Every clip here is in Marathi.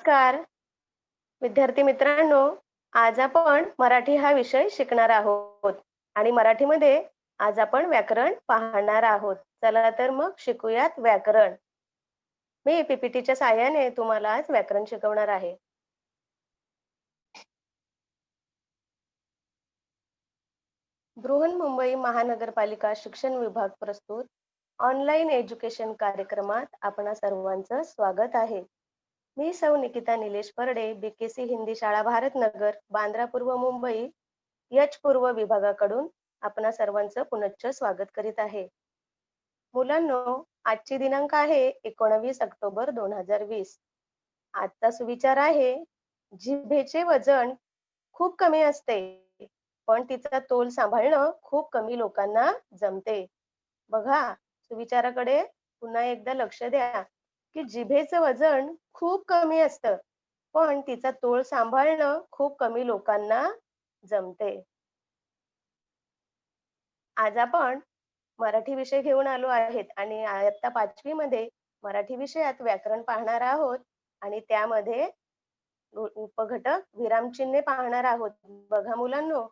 नमस्कार विद्यार्थी मित्रांनो. आज आपण मराठी हा विषय शिकणार आहोत आणि मराठीमध्ये आज आपण व्याकरण पाहणार आहोत. चला तर मग शिकूयात व्याकरण. मी पीपीटीच्या साहाय्याने तुम्हाला आज व्याकरण शिकवणार आहे. बृहन्मुंबई महानगरपालिका शिक्षण विभाग प्रस्तुत ऑनलाईन एज्युकेशन कार्यक्रमात आपणा सर्वांचं स्वागत आहे. मी सौ निकिता निलेश परडे, बीकेसी हिंदी शाळा भारतनगर, बांद्रा पूर्व मुंबई, यच पूर्व विभागाकडून आपणा सर्वांचं पुनश्च स्वागत करीत आहे. मुलांनो, आजची दिनांक आहे 19 ऑक्टोबर 2020. आजचा सुविचार आहे, जिभेचे वजन खूप कमी असते, पण तिचा तोल सांभाळणं खूप कमी लोकांना जमते. बघा, सुविचाराकडे पुन्हा एकदा लक्ष द्या, की जिभेचं वजन खूप कमी असतं, पण तिचा तोल सांभाळणं खूप कमी लोकांना जमते. आज आपण मराठी विषय घेऊन आलो आहेत आणि इयत्ता 5वी मध्ये मराठी विषयात व्याकरण पाहणार आहोत आणि त्यामध्ये उपघटक विरामचिन्हे पाहणार आहोत. बघा मुलांनो,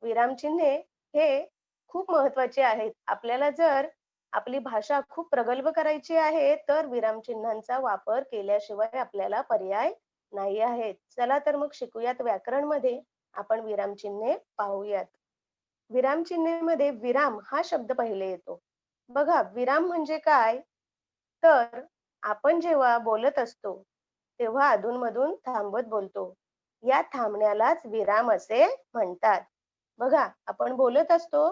विरामचिन्हे हे खूप महत्वाचे आहेत. आपल्याला जर आपली भाषा खूप प्रगल्भ करायची आहे, तर विरामचिन्हांचा वापर केल्याशिवाय आपल्याला पर्याय नाही आहे. चला तर मग शिकूयात व्याकरणमध्ये आपण विरामचिन्हे पाहूयात. विरामचिन्हेमध्ये विराम हा शब्द पहिले येतो. बघा, विराम म्हणजे काय? तर आपण जेव्हा बोलत असतो, तेव्हा अधूनमधून थांबत बोलतो. या थांबण्यालाच विराम असे म्हणतात. बघा, आपण बोलत असतो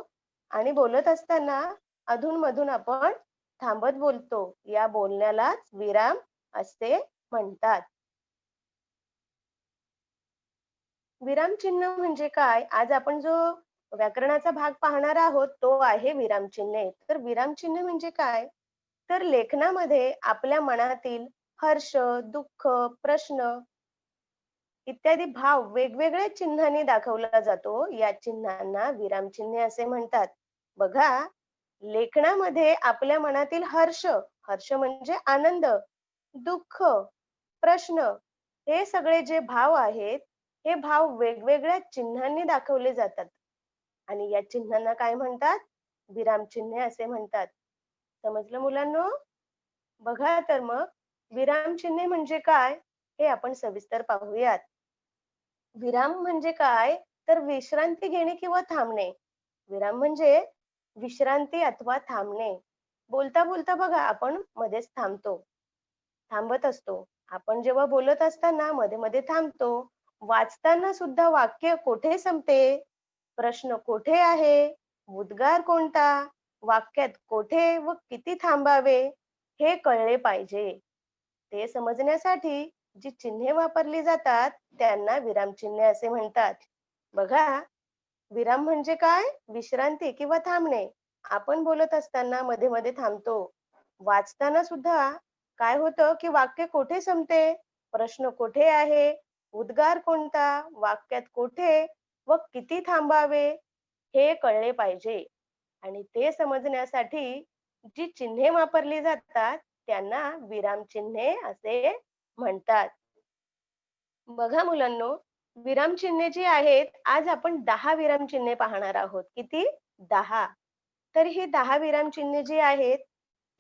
आणि बोलत असताना अधूनमधून आपण थांबत बोलतो. या बोलण्यालाच विराम असे म्हणतात. विरामचिन्ह म्हणजे काय? आज आपण जो व्याकरणाचा भाग पाहणार आहोत, तो आहे विरामचिन्हे. तर विरामचिन्ह म्हणजे काय? तर लेखनामध्ये आपल्या मनातील हर्ष, दुःख, प्रश्न इत्यादी भाव वेगवेगळ्या चिन्हांनी दाखवला जातो. या चिन्हांना विरामचिन्हे असे म्हणतात. बघा, लेखनामध्ये आपल्या मनातील हर्ष, हर्ष म्हणजे आनंद, दुःख, प्रश्न, हे सगळे जे भाव आहेत, हे भाव वेगवेगळ्या चिन्हांनी दाखवले जातात आणि या चिन्हांना काय म्हणतात? विरामचिन्हे असे म्हणतात. समजलं मुलांनो? बघा तर मग विरामचिन्हे म्हणजे काय, हे आपण सविस्तर पाहूयात. विराम म्हणजे काय? तर विश्रांती घेणे किंवा थांबणे. विराम म्हणजे विश्रांती अथवा थांबणे. बोलता बोलता बघा, आपण मध्येच थांबतो, थांबत असतो. आपण जेव्हा बोलत असताना मध्ये मध्ये थांबतो. वाचताना सुद्धा वाक्य कोठे संपते, प्रश्न कोठे आहे, उद्गार कोणता, वाक्यात कोठे व किती थांबावे, हे कळले पाहिजे. ते समजण्यासाठी जी चिन्हे वापरली जातात, त्यांना विरामचिन्हे असे म्हणतात. बघा, विराम म्हणजे काय? विश्रांती किंवा थांबणे. आपण बोलत असताना मध्ये मध्ये थांबतो. वाचताना सुद्धा काय होतं, की वाक्य कोठे संपते, प्रश्न कोठे आहे, उद्गार कोणता, वाक्यात कोठे व किती थांबावे, हे कळले पाहिजे. आणि ते समजण्यासाठी जी चिन्हे वापरली जातात, त्यांना विरामचिन्हे असे म्हणतात. बघा मुलांनो, विरामचिन्हे जी आहेत, आज आपण 10 विरामचिन्हे पाहणार आहोत. किती? 10. तर ही 10 विरामचिन्हे जी आहेत,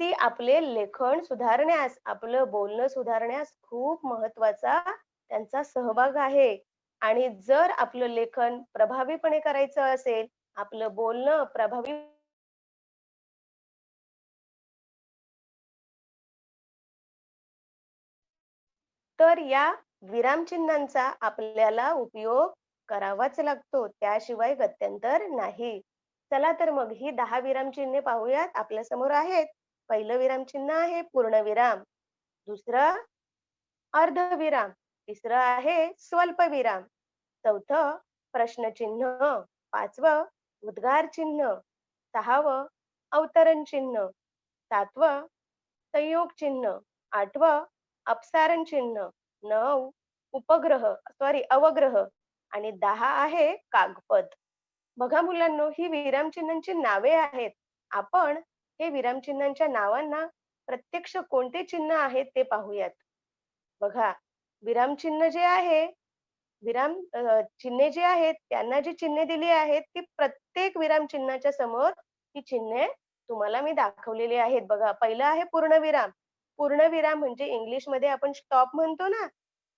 ती आपले लेखन सुधारण्यास, आपलं बोलणं सुधारण्यास खूप महत्वाचा त्यांचा सहभाग आहे. आणि जर आपलं लेखन प्रभावीपणे करायचं असेल, आपलं बोलणं प्रभावी तर या विरामचिन्हांचा आपल्याला उपयोग करावाच लागतो. त्याशिवाय गत्यंतर नाही. चला तर मग ही 10 विरामचिन्हे पाहूयात. आपल्या समोर आहेत. पहिलं विरामचिन्ह आहे पूर्णविराम. दुसरं अर्धविराम. तिसरं आहे स्वल्पविराम. चौथं प्रश्नचिन्ह. पाचवं उद्गार चिन्ह. सहावं अवतरण चिन्ह. सातवं संयोग चिन्ह. आठवं अपसारण चिन्ह. 9 अवग्रह आणि 10 आहे कागपद. बघा मुलांनो, ही विरामचिन्हांची नावे आहेत. आपण हे विरामचिन्हांच्या नावांना प्रत्यक्ष कोणते चिन्ह आहेत ते पाहूयात. बघा, विरामचिन्ह जे आहे, चिन्हे जी आहेत, त्यांना जी चिन्हे दिली आहेत, ती प्रत्येक विरामचिन्हाच्या समोर ती चिन्हे तुम्हाला मी दाखवलेली आहेत बघा. पहिलं आहे पूर्णविराम. पूर्णविराम म्हणजे इंग्लिशमध्ये आपण स्टॉप म्हणतो ना,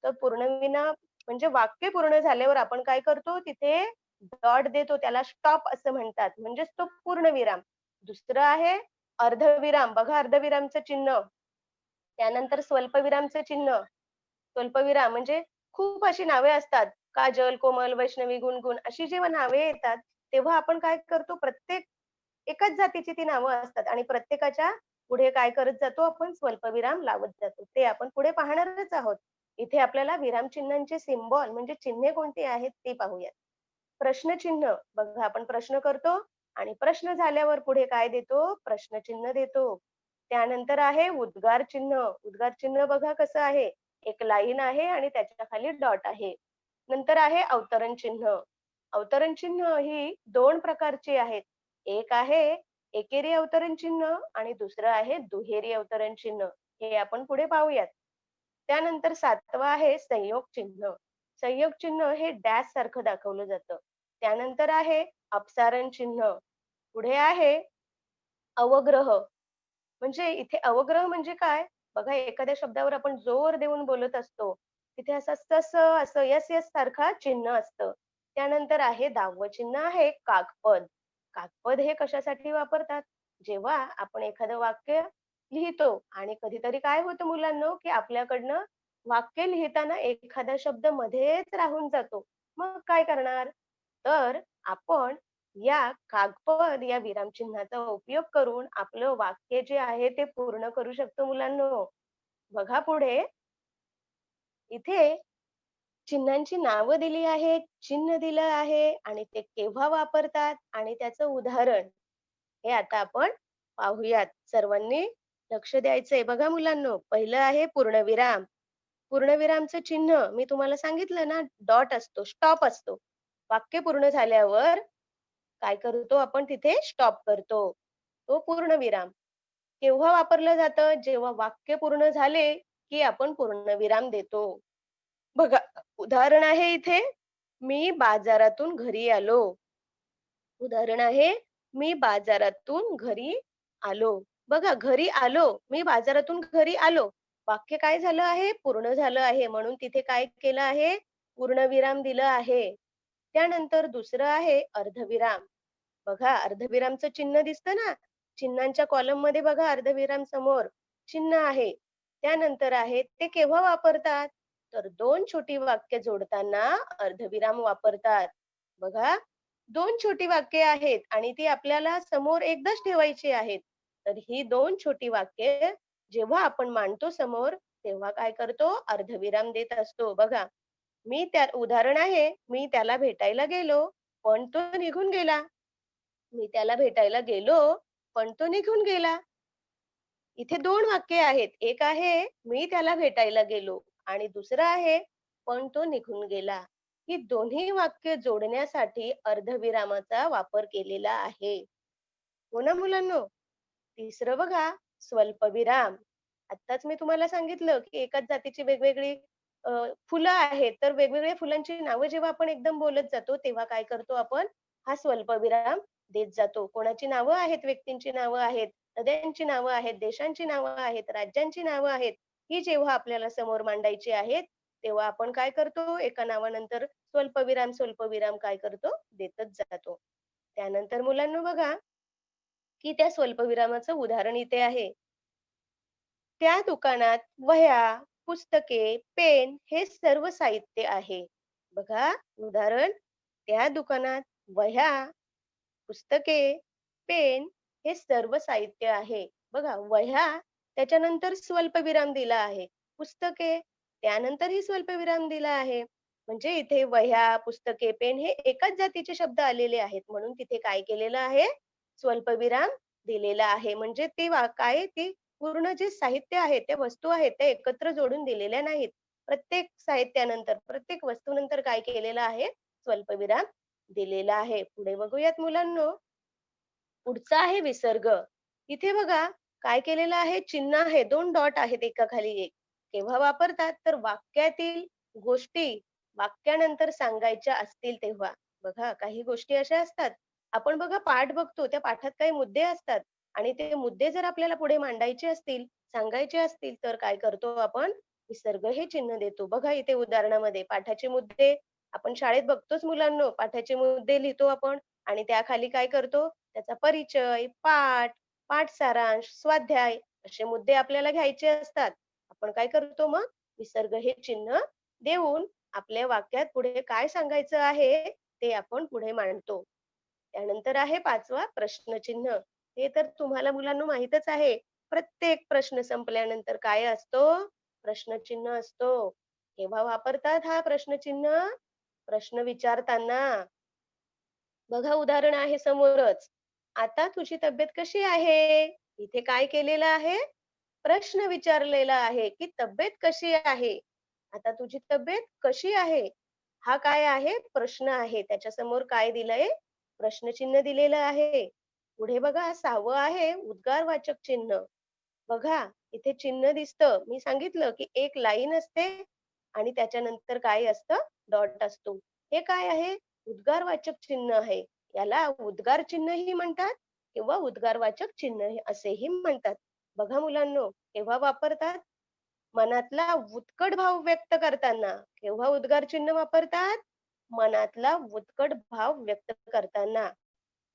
तर पूर्णविराम म्हणजे वाक्य पूर्ण झाल्यावर आपण काय करतो, तिथे डॉट देतो. त्याला स्टॉप असं म्हणतात. म्हणजेच तो पूर्णविराम. दुसरं आहे अर्धविराम. बघा अर्धविरामचं चिन्ह. त्यानंतर स्वल्पविरामचं चिन्ह. स्वल्पविराम म्हणजे खूप अशी नावे असतात. काजल, कोमल, वैष्णवी, गुणगुण अशी जेव्हा नावे येतात, तेव्हा आपण काय करतो प्रत्येक एकाच जातीची ती नावं असतात आणि प्रत्येकाच्या पुढे काय करत जातो आपण स्वल्पविराम लावत जातो. ते आपण पुढे पाहणारच आहोत. इथे आपल्याला विरामचिन्हांचे सिम्बॉल म्हणजे चिन्हे कोणती आहेत ते पाहूयात. प्रश्नचिन्ह बघा आपण प्रश्न करतो आणि प्रश्न झाल्यावर पुढे काय देतो? प्रश्नचिन्ह देतो. त्यानंतर आहे उद्गार चिन्ह. उद्गार चिन्ह बघा कसं आहे. एक लाईन आहे आणि त्याच्या खाली डॉट आहे. नंतर आहे अवतरण चिन्ह. अवतरण चिन्ह ही 2 प्रकारची आहेत. एक आहे एकेरी अवतरण चिन्ह आणि दुसरं आहे दुहेरी अवतरण चिन्ह. हे आपण पुढे पाहूयात. त्यानंतर 7वं आहे संयोग चिन्ह. संयोग चिन्ह हे डॅश सारखं दाखवलं जातं. त्यानंतर आहे अपसारण चिन्ह. पुढे आहे अवग्रह. म्हणजे इथे अवग्रह म्हणजे काय? बघा एखाद्या शब्दावर आपण जोर देऊन बोलत असतो. तिथे असं सस असं यस यस सारखा चिन्ह असतं. त्यानंतर आहे 10वं चिन्ह आहे काकपद. काकपद हे कशासाठी वापरतात? जेव्हा आपण एखादं वाक्य लिहितो आणि कधीतरी काय होतं मुलांनो, की आपल्याकडनं वाक्य लिहिताना एखादा शब्द मध्येच राहून जातो. मग काय करणार? तर आपण या कागपद या विरामचिन्हाचा उपयोग करून आपलं वाक्य जे आहे ते पूर्ण करू शकतो मुलांनो. बघा पुढे इथे चिन्हांची नावं दिली आहेत, चिन्ह दिलं आहे आणि ते केव्हा वापरतात आणि त्याचं उदाहरण हे आता आपण पाहूयात. सर्वांनी लक्ष द्यायचंय. बघा मुलांनो, पहिलं आहे पूर्णविराम. पूर्णविरामचं चिन्ह मी तुम्हाला सांगितलं ना, डॉट असतो, स्टॉप असतो. वाक्य पूर्ण झाल्यावर काय करतो आपण तिथे स्टॉप करतो. तो पूर्णविराम. केव्हा वापरलं जातं? जेव्हा वाक्य पूर्ण झाले, की आपण पूर्णविराम देतो. बघा, उदाहरण आहे इथे, मी बाजारातून घरी आलो. उदाहरण आहे, मी बाजारातून घरी आलो. बघा, घरी आलो, मी बाजारातून घरी आलो. वाक्य काय झालं आहे? पूर्ण झालं आहे. म्हणून तिथे काय केलं आहे? पूर्णविराम दिलं आहे. त्यानंतर दुसरं आहे अर्धविराम. बघा, अर्धविरामचं चिन्ह दिसतं ना? चिन्हांच्या कॉलममध्ये बघा अर्धविराम समोर चिन्ह आहे. त्यानंतर आहे ते केव्हा वापरतात? तर 2 छोटी वाक्य जोडताना अर्धविराम वापरतात. बघा, 2 छोटी वाक्ये आहेत आणि ती आपल्याला समोर एकदाच ठेवायची आहेत. तर ही 2 छोटी वाक्ये जेव्हा आपण मांडतो समोर, तेव्हा काय करतो? अर्धविराम देत असतो. बघा, त्या उदाहरण आहे, मी त्याला भेटायला गेलो, पण तो निघून गेला. मी त्याला भेटायला गेलो, पण तो निघून गेला. इथे 2 वाक्ये आहेत. एक आहे, मी त्याला भेटायला गेलो आणि दुसरं आहे, पण तो निघून गेला. ही दोन्ही वाक्य जोडण्यासाठी अर्धविरामाचा वापर केलेला आहे. हो ना मुलांनो? तिसरं बघा, स्वल्पविराम. आत्ताच मी तुम्हाला सांगितलं, की एकाच जातीची वेगवेगळी फुलं आहेत. तर वेगवेगळ्या फुलांची नावं जेव्हा आपण एकदम बोलत जातो, तेव्हा काय करतो आपण? हा स्वल्पविराम देत जातो. कोणाची नावं आहेत, व्यक्तींची नावं आहेत, नद्यांची नावं आहेत, देशांची नावं आहेत, राज्यांची नावं आहेत. ही जेव्हा आपल्याला समोर मांडायची आहेत, तेव्हा आपण काय करतो? एका नावानंतर स्वल्पविराम, स्वल्पविराम काय करतो? देतच जातो. त्यानंतर मुलांनो बघा, की त्या स्वल्पविरामाचं उदाहरण इथे आहे. त्या दुकानात वह्या, पुस्तके, पेन हे सर्व साहित्य आहे. बघा उदाहरण, त्या दुकानात वह्या, पुस्तके, पेन हे सर्व साहित्य आहे. बघा वह्या त्याच्यानंतर स्वल्पविराम दिला आहे. पुस्तके त्यानंतरही स्वल्पविराम दिला आहे. म्हणजे इथे वह्या, पुस्तके, पेन हे एकाच जातीचे शब्द आलेले आहेत. म्हणून तिथे काय केलेलं आहे? स्वल्पविराम दिलेला आहे. म्हणजे ते काय ती पूर्ण जे साहित्य आहे, त्या वस्तू आहेत, त्या एकत्र जोडून दिलेल्या नाहीत. प्रत्येक साहित्यानंतर, प्रत्येक वस्तूनंतर काय केलेलं आहे? स्वल्पविराम दिलेला आहे. पुढे बघूयात मुलांनो. पुढचा आहे विसर्ग. इथे बघा काय केलेलं आहे? चिन्ह आहे. 2 डॉट आहेत एकाखाली एक. केव्हा वापरतात तर वाक्यातील गोष्टी वाक्यानंतर सांगायच्या असतील तेव्हा. बघा काही गोष्टी अशा असतात, आपण बघा पाठ बघतो, त्या पाठात काही मुद्दे असतात आणि ते मुद्दे जर आपल्याला पुढे मांडायचे असतील, सांगायचे असतील, तर काय करतो आपण? विसर्ग हे चिन्ह देतो. बघा इथे उदाहरणामध्ये पाठाचे मुद्दे आपण शाळेत बघतोच मुलांनो, पाठाचे मुद्दे लिहितो आपण आणि त्याखाली काय करतो? त्याचा परिचय, पाठ, पाठ सारांश, स्वाध्याय असे मुद्दे आपल्याला घ्यायचे असतात. आपण काय करतो मग? विसर्ग हे चिन्ह देऊन आपल्या वाक्यात पुढे काय सांगायचं आहे, ते आपण पुढे मांडतो. त्यानंतर आहे 5वा प्रश्नचिन्ह. हे तर तुम्हाला मुलांनो माहीतच आहे. प्रत्येक प्रश्न संपल्यानंतर काय असतो? प्रश्नचिन्ह असतो. केव्हा वापरतात हा प्रश्नचिन्ह? प्रश्न विचारताना. बघा उदाहरण आहे समोरच. आता तुझी तब्येत कशी आहे? इथे काय केलेलं आहे? प्रश्न विचारलेला आहे, की तब्येत कशी आहे? आता तुझी तब्येत कशी आहे? हा काय आहे? प्रश्न आहे. त्याच्यासमोर काय दिलंय? प्रश्नचिन्ह दिलेलं आहे. पुढे बघा 6वं आहे उद्गारवाचक चिन्ह. बघा इथे चिन्ह दिसतं. मी सांगितलं, की एक लाईन असते आणि त्याच्यानंतर काय असतं? डॉट असतो. हे काय आहे? उद्गारवाचक चिन्ह आहे. याला उद्गार चिन्हही म्हणतात किंवा उद्गारवाचक चिन्ह असेही म्हणतात. बघा मुलांनो, केव्हा वापरतात? मनातला उत्कट भाव व्यक्त करताना. केव्हा उद्गार चिन्ह वापरतात? मनातला उत्कट भाव व्यक्त करताना.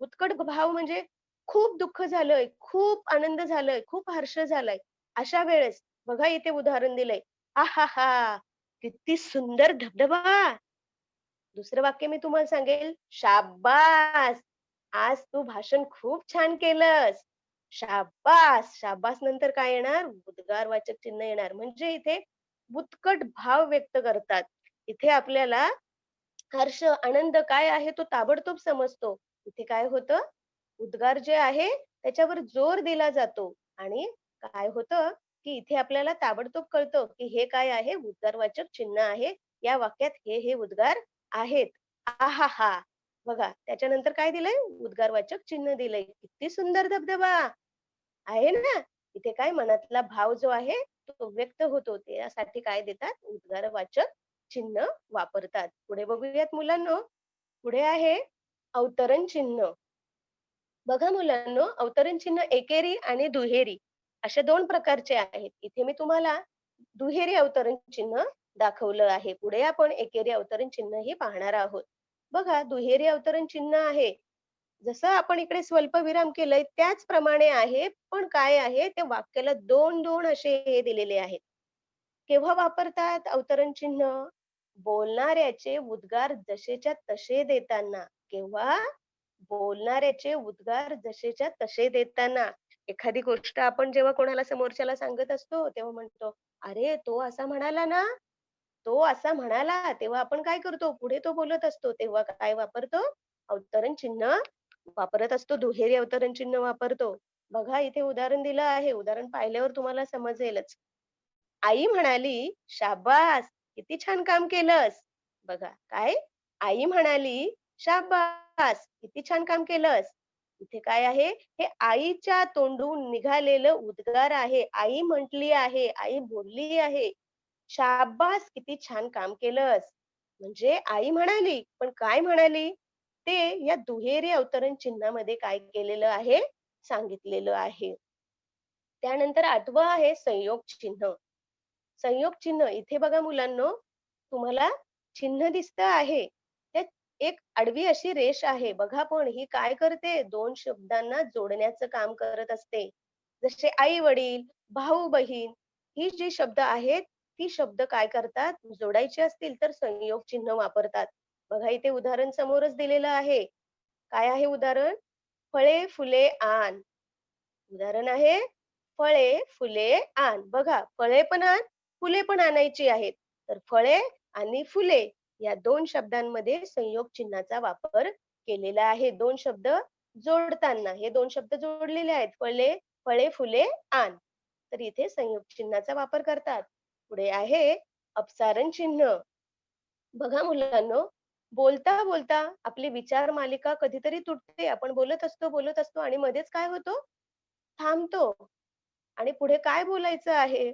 उत्कट भाव म्हणजे खूप दुःख झालंय, खूप आनंद झालाय, खूप हर्ष झालाय. अशा वेळेस बघा इथे उदाहरण दिलंय. आहाहा! किती सुंदर धबधबा! दुसरं वाक्य मी तुम्हाला सांगेल, शाब्बास! आज तू भाषण खूप छान केलंस. शाब्बास! शाब्बास नंतर काय येणार? उद्गारवाचक चिन्ह येणार. म्हणजे इथे उत्कट भाव व्यक्त करतात. इथे आपल्याला हर्ष, आनंद काय आहे तो ताबडतोब समजतो. इथे काय होतं? उद्गार जे आहे त्याच्यावर जोर दिला जातो आणि काय होतं, की इथे आपल्याला ताबडतोब कळतं, की हे काय आहे? उद्गारवाचक चिन्ह आहे. या वाक्यात हे उद्गार आहेत. आहाहा! बघा त्याच्यानंतर काय दिलंय? उद्गारवाचक चिन्ह दिलंय. किती सुंदर धबधबा! आहे ना? इथे काय मनातला भाव जो आहे तो व्यक्त होतो. त्यासाठी काय देतात? उद्गारवाचक चिन्ह वापरतात. पुढे बघूयात मुलांनो. पुढे आहे अवतरण चिन्ह. बघा मुलांनो, अवतरण चिन्ह एकेरी आणि दुहेरी अशा 2 प्रकारचे आहेत. इथे मी तुम्हाला दुहेरी अवतरण चिन्ह दाखवलं आहे. पुढे आपण एकेरी अवतरण चिन्हही पाहणार आहोत. बघा दुहेरी अवतरण चिन्ह आहे. जसं आपण इकडे स्वल्पविराम केलंय त्याचप्रमाणे आहे, पण काय आहे त्या वाक्याला 2-2 असे हे दिलेले आहेत. केव्हा वापरतात अवतरण चिन्ह? बोलणाऱ्याचे उद्गार जसेच्या तसे देताना. केव्हा? बोलणाऱ्याचे उद्गार जसेच्या तसे देताना. एखादी गोष्ट आपण जेव्हा कोणाला समोरच्याला सांगत असतो, तेव्हा म्हणतो, "अरे, तो असा म्हणाला ना?" तो असा म्हणाला, तेव्हा आपण काय करतो? पुढे तो बोलत असतो, तेव्हा काय वापरतो? अवतरण चिन्ह वापरत असतो. दुहेरी अवतरण चिन्ह वापरतो. बघा इथे उदाहरण दिलं आहे. उदाहरण पाहिल्यावर तुम्हाला समजेलच. आई म्हणाली, "शाब्बास! किती छान काम केलंस." बघा काय? आई म्हणाली, "शाब्बास! किती छान काम केलंस." इथे काय आहे? हे आईच्या तोंडून निघालेलं उद्गार आहे. आई म्हटली आहे, आई बोलली आहे. "शाब्बास! किती छान काम केलंस." म्हणजे आई म्हणाली, पण काय म्हणाली? ते या दुहेरी अवतरण चिन्हामध्ये काय केलेलं आहे? सांगितलेलं आहे. त्यानंतर 8वं आहे संयोग चिन्ह. संयोग चिन्ह इथे बघा मुलांनो, तुम्हाला चिन्ह दिसतं आहे. त्यात एक आडवी अशी रेष आहे. बघा पण ही काय करते? 2 शब्दांना जोडण्याचं काम करत असते. जसे आई-वडील, भाऊ-बहीण ही जी शब्द आहेत, ती शब्द काय करतात? जोडायची असतील तर संयोग चिन्ह वापरतात. बघा इथे उदाहरण समोरच दिलेलं आहे. काय आहे उदाहरण? फळे, फुले आण. उदाहरण आहे फळे, फुले आण. बघा फळे पण आण, फुले पण आणायची आहेत. तर फळे आणि फुले या 2 शब्दांमध्ये संयोग चिन्हाचा वापर केलेला आहे. 2 शब्द जोडताना हे 2 शब्द जोडलेले आहेत. फळे, फुले आण. तर इथे संयोग चिन्हाचा वापर करतात. पुढे आहे अपसारण चिन्ह. बघा मुलांनो, बोलता आपली विचार मालिका कधीतरी तुटते. आपण बोलत असतो आणि मध्येच काय होतो? थांबतो आणि पुढे काय बोलायचं आहे?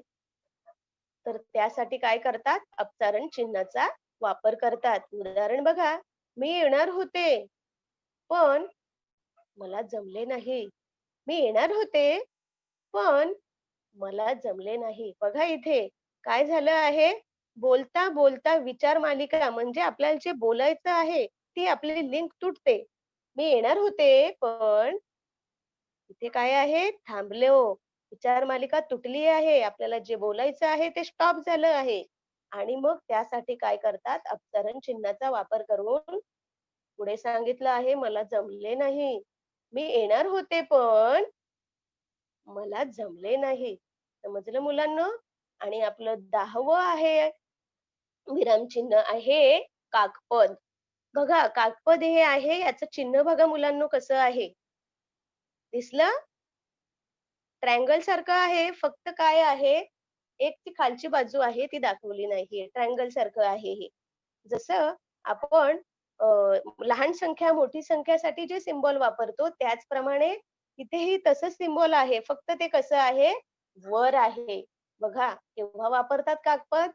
तर त्यासाठी काय करतात? अपसारण चिन्हाचा वापर करतात. उदाहरण बघा, मी येणार होते, पण मला जमले नाही. मी येणार होते, पण मला जमले नाही. बघा इथे काय झालं आहे? बोलता, बोलता विचार मालिका म्हणजे आपल्याला जे बोलायचं आहे, ती आपली लिंक तुटते. मी येणार होते, पण इथे काय आहे? थांबलो. विचार मालिका तुटली आहे. आपल्याला जे बोलायचं आहे ते स्टॉप झालं आहे. आणि मग त्यासाठी काय करतात? अपसरण चिन्हाचा वापर करून पुढे सांगितलं आहे, मला जमले नाही. मी येणार होते, पण मला जमले नाही. समजलं मुलांनो? आणि आपलं 10वं आहे विरामचिन्ह आहे काकपद. बघा काकपद हे आहे याचं चिन्ह बघा मुलांनो कसं आहे. दिसलं? ट्रायंगल सारखं आहे. फक्त काय आहे, एक ती खालची बाजू आहे ती दाखवली नाहीये. ट्रायंगल सारखं आहे हे. जसं आपण अ, लहान संख्या, मोठी संख्यासाठी जे सिम्बॉल वापरतो त्याचप्रमाणे इथेही तसंच सिम्बॉल आहे. फक्त ते कसं आहे, वर आहे. बघा केव्हा वापरतात कागपद?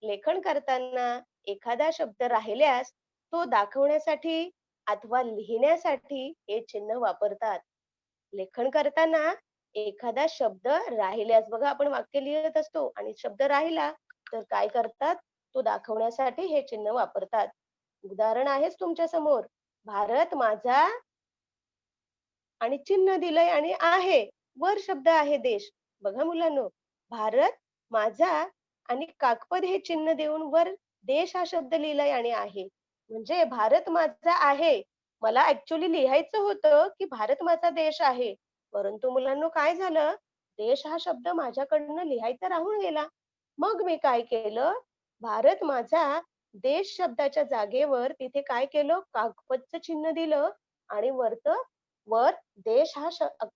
लेखन करताना एखादा शब्द राहिल्यास तो दाखवण्यासाठी अथवा लिहिण्यासाठी हे चिन्ह वापरतात. लेखन करताना एखादा शब्द राहिल्यास बघा आपण वाक्य लिहित असतो आणि शब्द राहिला तर काय करतात? तो दाखवण्यासाठी हे चिन्ह वापरतात. उदाहरण आहेच तुमच्या समोर. भारत माझा आणि चिन्ह दिलंय आणि आहे. वर शब्द आहे देश. बघा मुलांनो, भारत माझा आणि कागपद हे चिन्ह देऊन वर देश हा शब्द लिहिलाय आणि आहे. म्हणजे भारत माझा आहे. मला ॲक्चुअली लिहायचं होतं, की भारत माझा देश आहे. परंतु मुलांनो काय झालं? देश हा शब्द माझ्याकडनं लिहायचा राहून गेला. मग मी काय केलं? भारत माझा देश शब्दाच्या जागेवर तिथे काय केलं? कागपदचं चिन्ह दिलं आणि वर देश हा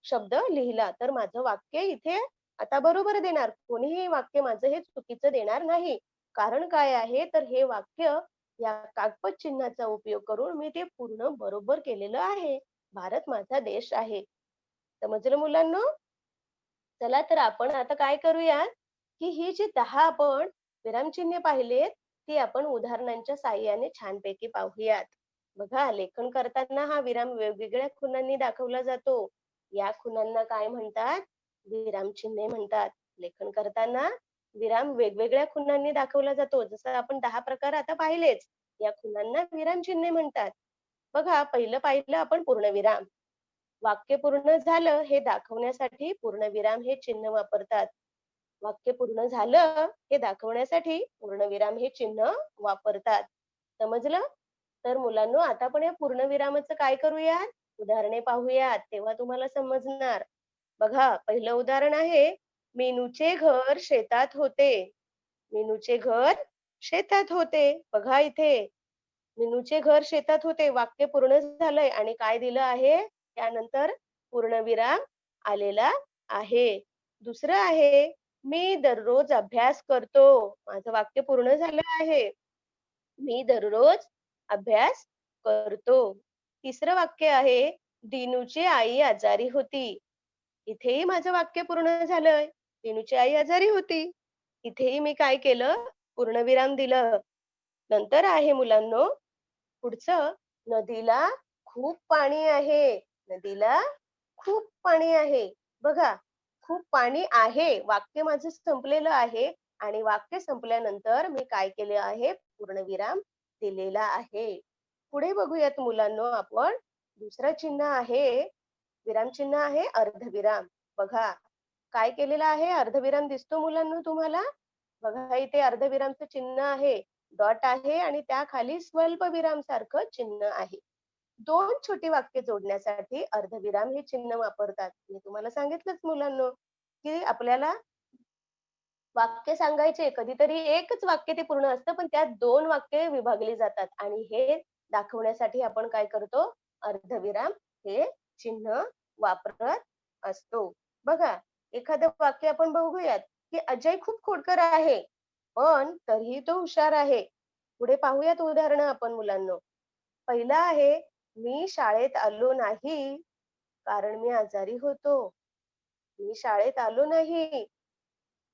शब्द लिहिला. तर माझं वाक्य इथे आता बरोबर देणार. कोणीही वाक्य माझं हे चुकीचं देणार नाही. कारण काय आहे, तर हे वाक्य या कागपद चिन्हाचा उपयोग करून मी ते पूर्ण बरोबर केलेलं आहे. भारत माझा देश आहे. समजलं मुलांनो? चला तर आपण आता काय करूया, की ही जी 10 आपण विरामचिन्हे पाहिलेत, ती आपण उदाहरणांच्या साहाय्याने छानपैकी पाहूयात. बघा, लेखन करताना हा विराम वेगवेगळ्या खुणांनी दाखवला जातो. या खुणांना काय म्हणतात? विरामचिन्हे म्हणतात. लेखन करताना विराम वेगवेगळ्या खुणांनी दाखवला जातो. जसं आपण 10 प्रकार आता पाहिलेच. या खुणांना विरामचिन्हे म्हणतात. बघा, पहिलं पाहिलं आपण पूर्णविराम. वाक्य पूर्ण झालं हे दाखवण्यासाठी पूर्णविराम हे चिन्ह वापरतात. वाक्य पूर्ण झालं हे दाखवण्यासाठी पूर्णविराम हे चिन्ह वापरतात. समजलं? तर मुलांनो आता आपण या पूर्णविरामाचं काय करूयात? उदाहरणे पाहूयात. तेव्हा तुम्हाला समजणार. बघा, पहिलं उदाहरण आहे, मीनूचे घर शेतात होते. मीनूचे घर शेतात होते. बघा इथे, मीनूचे घर शेतात होते. वाक्य पूर्ण झालंय आणि काय दिलं आहे? त्यानंतर पूर्णविराम आलेला आहे. दुसरं आहे, मी दररोज अभ्यास करतो. माझं वाक्य पूर्ण झालं आहे. मी दररोज अभ्यास करतो. तिसरं वाक्य आहे, दिनूची आई आजारी होती. इथेही माझं वाक्य पूर्ण झालंय. दिनूची आई आजारी होती. इथेही मी काय केलं? पूर्णविराम दिलं. नंतर आहे मुलांनो, पुढचं, नदीला खूप पाणी आहे. नदीला खूप पाणी आहे. बघा, खूप पाणी आहे. वाक्य माझं संपलेलं आहे आणि वाक्य संपल्यानंतर मी काय केले आहे? पूर्णविराम दिलेला आहे. पुढे बघूयात मुलांनो आपण. दुसरं चिन्ह आहे, विरामचिन्ह आहे अर्धविराम. बघा, काय केलेलं आहे? अर्धविराम दिसतो मुलांनो तुम्हाला? बघा इथे अर्धविरामचं चिन्ह आहे. डॉट आहे आणि त्याखाली स्वल्पविराम सारखं चिन्ह आहे. 2 छोटी वाक्य जोडण्यासाठी अर्धविराम हे चिन्ह वापरतात. मी तुम्हाला सांगितलंच मुलांनो, की आपल्याला वाक्य सांगायचे कधीतरी एकच वाक्य ते पूर्ण असतं, पण त्यात 2 वाक्य विभागली जातात आणि हे दाखवण्यासाठी आपण काय करतो? अर्धविराम हे चिन्ह वापरत असतो. बघा, एखादं वाक्य आपण बघूयात, की अजय खूप खोडकर आहे, पण तरीही तो हुशार आहे. पुढे पाहूयात उदाहरणं आपण मुलांनो. पहिलं आहे, मी शाळेत आलो नाही, कारण मी आजारी होतो. मी शाळेत आलो नाही,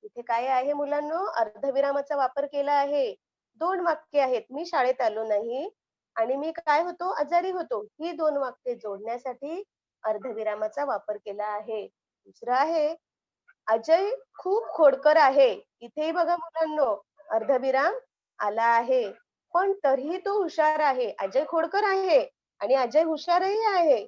इथे काय आहे मुलांनो, अर्धविरामाचा वापर केला आहे. 2 वाक्य आहेत. मी शाळेत आलो नाही आणि मी काय होतो, आजारी होतो. ही 2 वाक्ये जोडण्यासाठी अर्धविरामाचा वापर केला आहे. दुसरं आहे, अजय खूप खोडकर आहे. इथेही बघा मुलांनो, अर्धविराम आला आहे. पण तरीही तो हुशार आहे. अजय खोडकर आहे आणि अजय हुशारही आहे.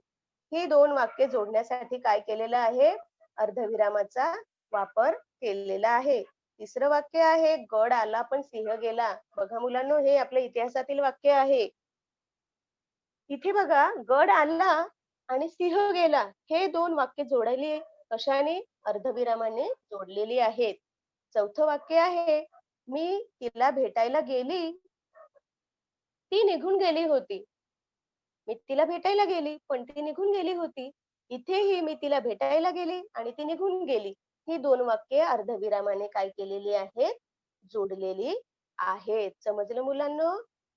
ही 2 वाक्य जोडण्यासाठी काय केलेलं आहे? अर्धविरामाचा वापर केलेला आहे. तिसरं वाक्य आहे, गड आला पण सिंह गेला. बघा मुलांनो, हे आपल्या इतिहासातील वाक्य आहे. इथे बघा, गड आला आणि सिंह गेला. हे 2 वाक्य जोडली कशाने? अर्धविरामाने जोडलेली आहेत. चौथं वाक्य आहे, मी तिला भेटायला गेली, ती निघून गेली होती. मी तिला भेटायला गेली, पण ती निघून गेली होती. इथेही मी तिला भेटायला गेली आणि ती निघून गेली. ही 2 वाक्ये अर्धविरामाने काय केलेली आहेत? जोडलेली आहेत. समजलं मुलांनो?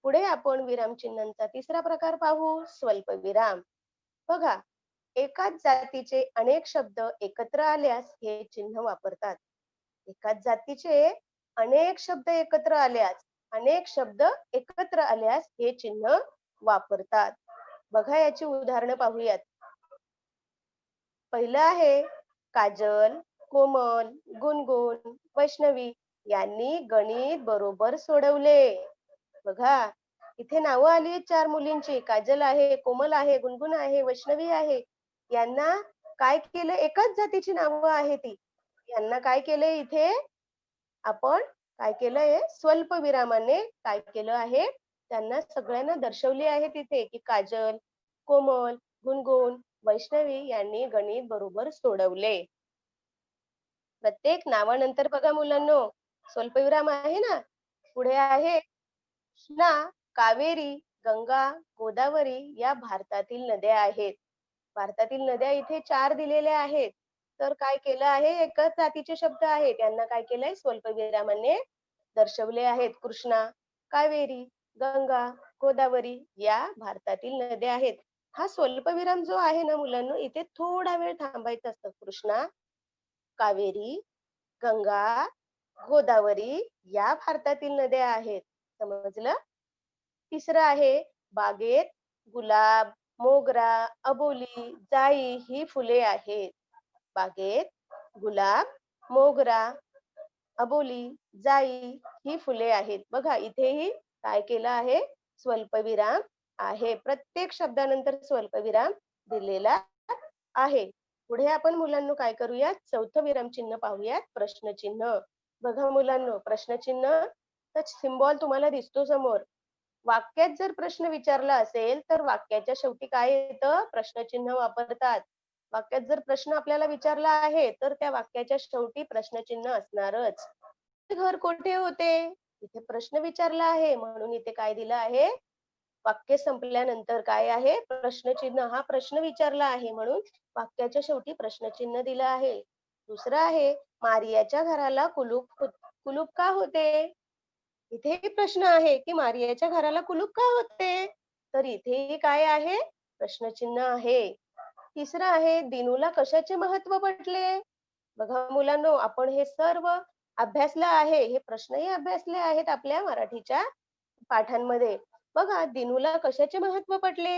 पुढे आपण विरामचिन्हांचा तिसरा प्रकार पाहू, स्वल्पविराम. बघा, एकाच जातीचे अनेक शब्द एकत्र आल्यास हे चिन्ह वापरतात. एकाच जातीचे अनेक शब्द एकत्र आल्यास हे चिन्ह वापरतात. बघा याची उदाहरणं पाहूयात. पहिलं आहे काजल, कोमल, गुणगुण, वैष्णवी यांनी गणित बरोबर सोडवले. बघा, इथे नावं आली आहेत 4 मुलींची. काजल आहे, कोमल आहे, गुणगुण आहे, वैष्णवी आहे. यांना काय केलं? एकाच जातीची नावं आहे ती. यांना काय केलंय इथे? आपण काय केलंय? स्वल्पविरामाने काय केलं आहे? त्यांना सगळ्यांना दर्शवली आहे तिथे, की काजल, कोमल, गुणगुण, वैष्णवी यांनी गणित बरोबर सोडवले. प्रत्येक नावानंतर बघा मुलांनो, स्वल्पविराम आहे ना? पुढे आहे कृष्णा, कावेरी, गंगा, गोदावरी या भारतातील नद्या आहेत. भारतातील नद्या इथे 4 दिलेल्या आहेत. तर काय केलं आहे? एकच जातीचे शब्द आहेत. त्यांना काय केलंय? स्वल्पविरामाने दर्शवले आहेत. कृष्णा, कावेरी, गंगा, गोदावरी या भारतातील नद्या आहेत. हा स्वल्पविराम जो आहे ना मुलांनो, इथे थोडा वेळ थांबायचं असतं. कृष्णा, कावेरी, गंगा, गोदावरी या भारतातील नद्या आहेत. समजलं? तिसरं आहे बागेत गुलाब, मोगरा, अबोली, जाई ही फुले आहेत. बागेत गुलाब, मोगरा, अबोली, जाई ही फुले आहेत. बघा इथेही काय केलं आहे? स्वल्पविराम आहे. प्रत्येक शब्दानंतर स्वल्पविराम दिलेला आहे. पुढे आपण मुलांनो काय करूयात? चौथं विरामचिन्ह पाहूयात, प्रश्नचिन्ह. बघा मुलांनो, प्रश्नचिन्ह सिम्बॉल तुम्हाला दिसतो समोर. वाक्यात जर प्रश्न विचारला असेल तर वाक्याच्या शेवटी काय येतं? प्रश्नचिन्ह वापरतात. वाक्यात जर प्रश्न आपल्याला विचारला आहे तर त्या वाक्याच्या शेवटी प्रश्नचिन्ह असणारच. घर कोठे होते? इथे प्रश्न विचारला आहे म्हणून इथे काय दिलं आहे? वाक्य संपल्यानंतर काय आहे? प्रश्नचिन्ह. हा प्रश्न विचारला आहे म्हणून वाक्याच्या शेवटी प्रश्नचिन्ह दिलं आहे. दुसरं आहे मारियाच्या घराला कुलूप का होते? इथे प्रश्न आहे की मारियाच्या घराला कुलूप का होते? तर इथेही काय आहे? प्रश्नचिन्ह आहे. तिसरं आहे दिनूला कशाचे महत्व पटले? बघा मुलांनो, आपण हे सर्व अभ्यासलं आहे. हे प्रश्नही अभ्यासले आहेत आपल्या मराठीच्या पाठांमध्ये. बघा, दिनूला कशाचे महत्व पटले?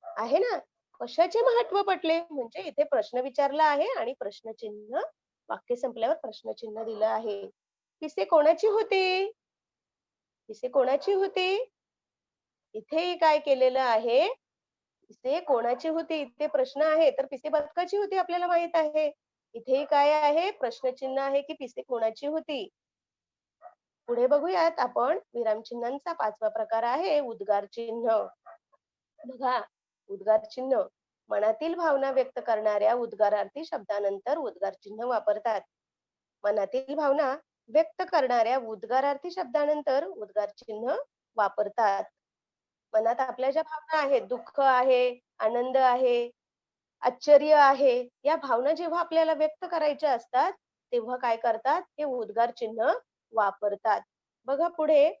आहे ना? कशाचे महत्व पटले? म्हणजे इथे प्रश्न विचारला आहे आणि प्रश्नचिन्ह वाक्य संपल्यावर प्रश्नचिन्ह दिलं आहे. पिसे कोणाची होती? पिसे कोणाची होती? इथेही काय केलेलं आहे? पिसे कोणाची होती? इथे प्रश्न आहे तर पिसे बदकाची होती आपल्याला माहित आहे. इथेही काय आहे? प्रश्नचिन्ह आहे की पिसे कोणाची होती? पुढे बघूयात आपण विरामचिन्हांचा 5वा प्रकार आहे उद्गार चिन्ह. बघा, उद्गार चिन्ह मनातील भावना व्यक्त करणाऱ्या उद्गारार्थी शब्दानंतर उद्गार चिन्ह वापरतात. मनातील भावना व्यक्त करणाऱ्या उद्गारार्थी शब्दानंतर उद्गार चिन्ह वापरतात. मनात आपल्या ज्या भावना आहेत, दुःख आहे, आनंद आहे, आश्चर्य आहे, या भावना जेव्हा आपल्याला व्यक्त करायच्या असतात, तेव्हा काय करतात? हे उद्गार चिन्ह वापरतात. बघा पुढे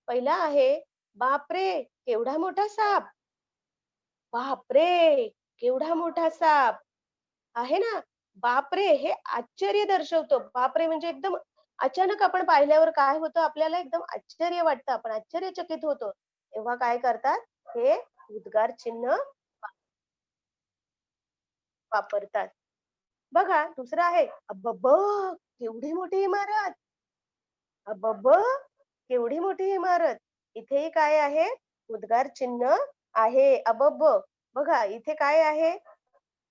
पहिला आहे, बापरे! केवढा मोठा साप. बापरे! केवढा मोठा साप. आहे ना? बापरे! हे आश्चर्य दर्शवतं. बापरे! म्हणजे एकदम अचानक आपण पाहिल्यावर काय होतं, आपल्याला एकदम आश्चर्य वाटतं. आपण आश्चर्यचकित होतो. तेव्हा काय करतात, हे उद्गार चिन्ह वापरतात. बघा दुसरं आहे, अబ్బब्ब! केवढी मोठी इमारत! अబ్బब्ब! केवढी मोठी इमारत! इथेही काय आहे? उद्गार चिन्ह आहे. अబ్బब्ब! बघा इथे काय आहे?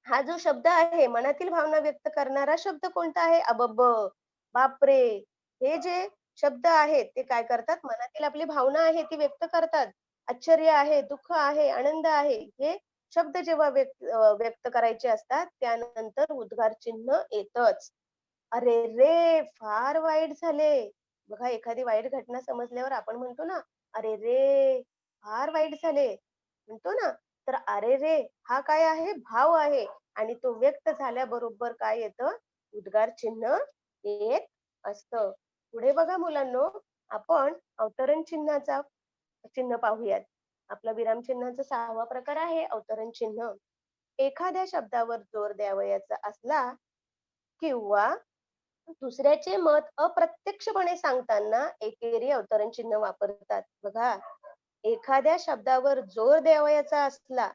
हा जो शब्द आहे, मनातील भावना व्यक्त करणारा शब्द कोणता आहे? अबब! बापरे! हे जे शब्द आहेत, ते काय करतात? मनातील आपली भावना आहे ती व्यक्त करतात. आश्चर्य आहे, दुःख आहे, आनंद आहे. हे शब्द जेव्हा व्यक्त करायचे असतात, त्यानंतर उद्गार चिन्ह येतच. अरे रे! फार वाईट झाले. बघा एखादी वाईट घटना समजल्यावर आपण म्हणतो ना, "अरे रे! फार वाईट झाले." म्हणतो ना, तर "अरे रे!" हा काय आहे? भाव आहे आणि तो व्यक्त झाल्याबरोबर काय येतं? उद्गार चिन्ह येत असतं. पुढे बघा मुलांनो, आपण अवतरण चिन्ह पाहूयात. आपला विरामचिन्हाचा 6वा प्रकार आहे अवतरण चिन्ह. एखाद्या शब्दावर जोर द्यावयाचा असला किंवा दुसऱ्याचे मत अप्रत्यक्षपणे सांगताना एकेरी अवतरण चिन्ह वापरतात. बघा, एखाद्या शब्दावर जोर द्यावयाचा असला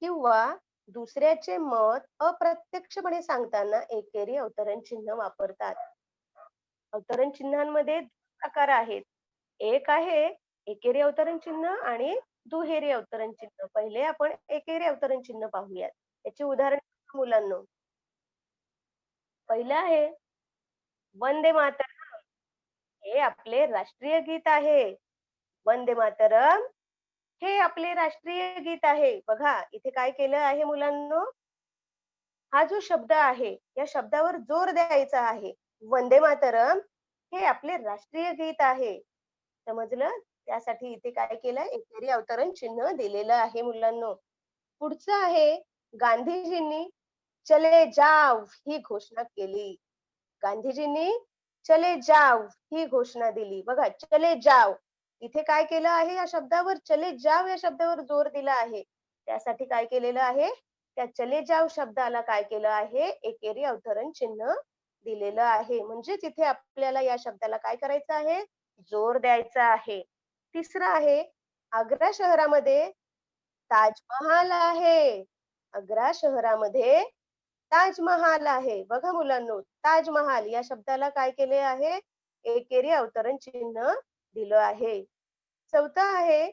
किंवा दुसऱ्याचे मत अप्रत्यक्षपणे सांगताना एकेरी अवतरण चिन्ह वापरतात. अवतरण चिन्हांमध्ये प्रकार आहेत. एक आहे एकेरी अवतरण चिन्ह आणि दुहेरी अवतरण चिन्ह. पहिले आपण एकेरी अवतरण चिन्ह पाहूयात. याची उदाहरण मुलांनो. पहिलं आहे वंदे मातरम. हे आपले राष्ट्रीय गीत आहे. वंदे मातरम हे आपले राष्ट्रीय गीत आहे. बघा इथे काय केलं आहे मुलांनो? हा जो शब्द आहे, या शब्दावर जोर द्यायचा आहे. वंदे मातरम हे आपले राष्ट्रीय गीत आहे. समजलं? त्यासाठी इथे काय केलंय? एकेरी अवतरण चिन्ह दिलेलं आहे मुलांनो. पुढचं आहे गांधीजींनी चले जाव ही घोषणा केली. गांधीजींनी चले जाव ही घोषणा दिली. बघा चले जाव. इथे काय केलं आहे या शब्दावर? चले जाव या शब्दावर जोर दिला आहे. त्यासाठी काय केलेलं आहे? त्या चले जाव शब्दाला काय केलं आहे? एकेरी अवतरण चिन्ह दिलेलं आहे. म्हणजेच इथे आपल्याला या शब्दाला काय करायचं आहे? जोर द्यायचा आहे. तिसरं आहे आग्रा शहरामध्ये ताजमहाल आहे. आग्रा शहरामध्ये ताजमहाल आहे. बघा मुलांनो, ताजमहाल या शब्दाला काय केले आहे? एकेरी अवतरण चिन्ह दिलं आहे. चौथं आहे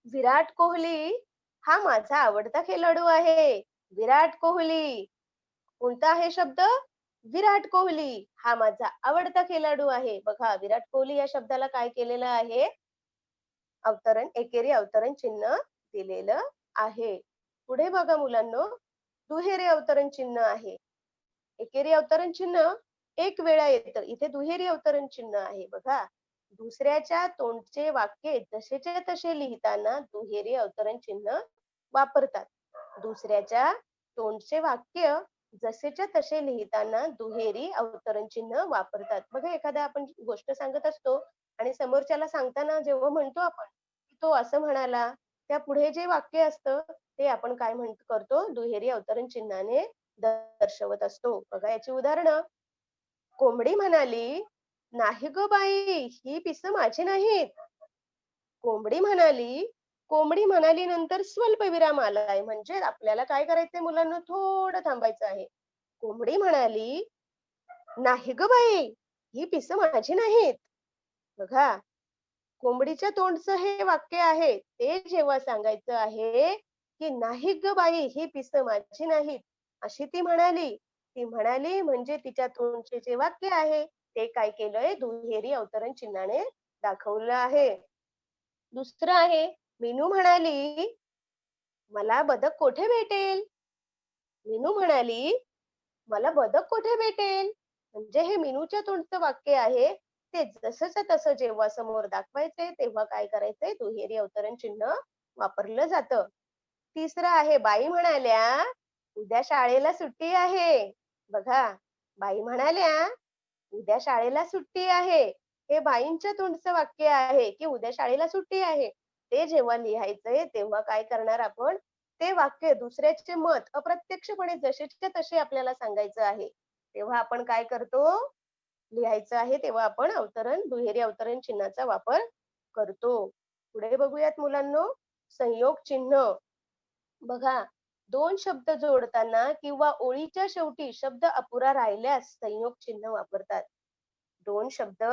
विराट कोहली हा माझा आवडता खेळाडू आहे. विराट कोहली. कोणता आहे शब्द? विराट कोहली हा माझा आवडता खेळाडू आहे. बघा विराट कोहली या शब्दाला काय केलेलं आहे? एकेरी अवतरण चिन्ह दिलेलं आहे. पुढे बघा मुलांनो, दुहेरी अवतरण चिन्ह आहे. एकेरी अवतरण चिन्ह एक वेळा येतं. इथे दुहेरी अवतरण चिन्ह आहे बघा. दुसऱ्याच्या तोंडचे वाक्य जसेच्या तसे लिहिताना दुहेरी अवतरण चिन्ह वापरतात. दुसऱ्याच्या तोंडचे वाक्य जसेच्या तसे लिहिताना दुहेरी अवतरण चिन्ह वापरतात. बघा एखाद्या आपण गोष्ट सांगत असतो आणि समोरच्याला सांगताना जेव्हा म्हणतो आपण, तो असं म्हणाला, त्या पुढे जे वाक्य असतं ते आपण काय करतो? दुहेरी अवतरण चिन्हाने दर्शवत असतो. बघा याची उदाहरणं. कोंबडी म्हणाली, "नाही गं बाई, ही पिसं माझी नाहीत." कोंबडी म्हणाली, कोंबडी म्हणाली नंतर स्वल्पविराम आलाय. म्हणजे आपल्याला काय करायचंय मुलांनो? थोडं थांबायचं आहे. कोंबडी म्हणाली, "नाही गं बाई, ही पिसं माझी नाहीत." बघा, कोंबडीच्या तोंडचं हे वाक्य आहे. ते जेव्हा सांगायचं आहे, की "नाही गं बाई, ही पिसं माझी नाहीत." अशी ती म्हणाली. ती म्हणाली म्हणजे तिच्या तोंडचे जे वाक्य आहे, ते काय केलंय? दुहेरी अवतरण चिन्हाने दाखवलं आहे. दुसरं आहे, मीनू म्हणाली, "मला बदक कोठे भेटेल?" मीनू म्हणाली, "मला बदक कोठे भेटेल?" म्हणजे हे मीनूच्या तोंडचं वाक्य आहे. ते जसंच्या तसं जेव्हा समोर दाखवायचंय, तेव्हा काय करायचंय? दुहेरी अवतरण चिन्ह वापरलं जातं. तिसरं आहे, बाई म्हणाल्या, "उद्या शाळेला सुट्टी आहे." बघा, बाई म्हणाल्या, "उद्या शाळेला सुट्टी आहे." हे बाईंच्या तोंडचं वाक्य आहे, की उद्या शाळेला सुट्टी आहे. ते जेव्हा लिहायचंय, तेव्हा काय करणार आपण? ते वाक्य दुसऱ्याचे मत अप्रत्यक्षपणे जसेच्या तसे आपल्याला सांगायचं आहे, तेव्हा आपण काय करतो? लिहायचं आहे तेव्हा आपण दुहेरी अवतरण चिन्हाचा वापर करतो. पुढे बघूयात मुलांनो, संयोग चिन्ह. बघा, दोन शब्द जोडताना किंवा ओळीच्या शेवटी शब्द अपुरा राहिल्यास संयोग चिन्ह वापरतात. दोन शब्द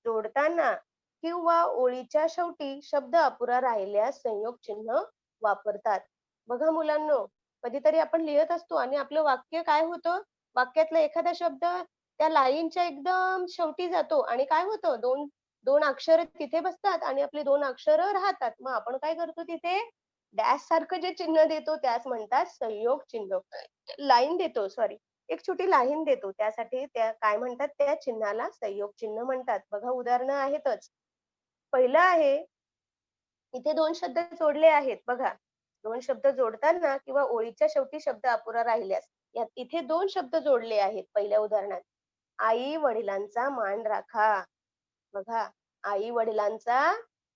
जोडताना किंवा ओळीच्या शेवटी शब्द अपुरा राहिल्यास संयोग चिन्ह वापरतात. बघा मुलांनो, कधीतरी आपण लिहत असतो आणि आपलं वाक्य काय होतं? वाक्यातला एखादा शब्द त्या लाईनच्या एकदम शेवटी जातो आणि काय होतं? दोन दोन अक्षर तिथे बसतात आणि आपली दोन अक्षर राहतात. मग आपण काय करतो तिथे? डॅश सारखं जे चिन्ह देतो त्यास म्हणतात संयोग चिन्ह. लाईन देतो, सॉरी. एक छोटी लाईन देतो. त्यासाठी त्या काय म्हणतात? त्या चिन्हाला संयोग चिन्ह म्हणतात. बघा उदाहरणं आहेतच. पहिलं आहे, इथे दोन शब्द जोडले आहेत बघा. दोन शब्द जोडताना किंवा ओळीच्या शेवटी शब्द अपुरा राहिल्यास. यात इथे दोन शब्द जोडले आहेत पहिल्या उदाहरणात. आई वडिलांचा मान राखा. बघा, आई वडिलांचा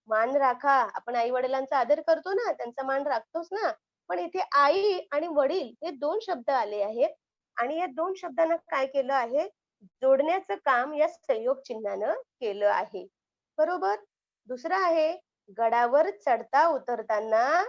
मान राखा. आपण आई वडिलांचा आदर करतो ना, त्यांचा मान राखतोच ना. पण इथे आई आणि वडील हे दोन शब्द आले आहेत आणि या दोन शब्दांना काय केलं आहे? जोडण्याचं काम या संयोग चिन्हानं केलं आहे. बरोबर? दुसरं आहे, गडावर चढता उतरताना